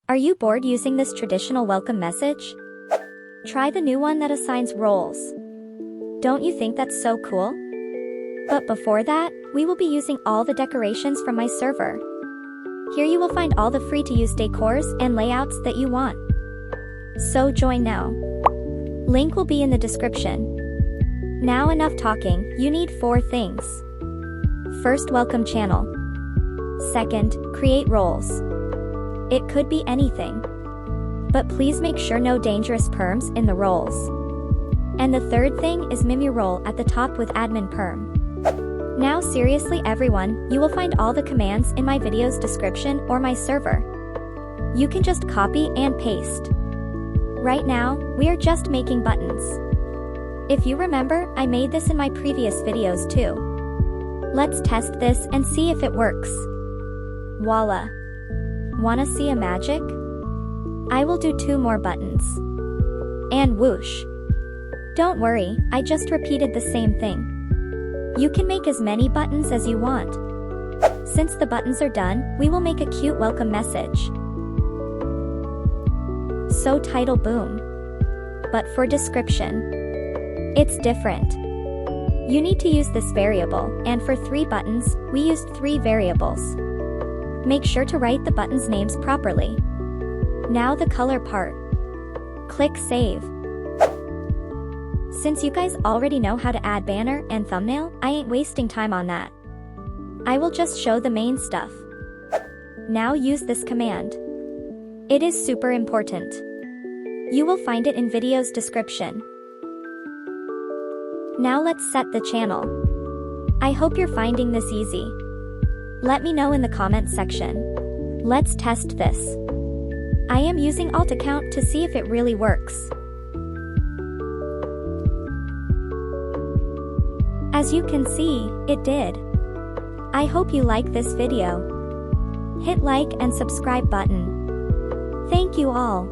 Are you bored using this traditional welcome message? Try the new one that assigns roles. Don't you think that's so cool? But before that, we will be using all the decorations from my server. Here you will find all the free-to-use decors and layouts that you want. So join now. Link will be in the description. Now enough talking, you need 4 things. First, welcome channel. Second, create roles. It could be anything. But please make sure no dangerous perms in the roles. And the third thing is Mimu role at the top with admin perm. Now seriously everyone, you will find all the commands in my video's description or my server. You can just copy and paste. Right now, we are just making buttons. If you remember, I made this in my previous videos too. Let's test this and see if it works. Voila! Wanna see a magic? I will do 2 more buttons. And whoosh! Don't worry, I just repeated the same thing. You can make as many buttons as you want. Since the buttons are done, we will make a cute welcome message. So title boom. But for description, it's different. You need to use this variable, and for 3 buttons, we used 3 variables. Make sure to write the buttons' names properly. Now the color part. Click Save. Since you guys already know how to add banner and thumbnail, I ain't wasting time on that. I will just show the main stuff. Now use this command. It is super important. You will find it in video's description. Now let's set the channel. I hope you're finding this easy. Let me know in the comment section. Let's test this. I am using alt account to see if it really works. As you can see, it did. I hope you like this video. Hit like and subscribe button. Thank you all.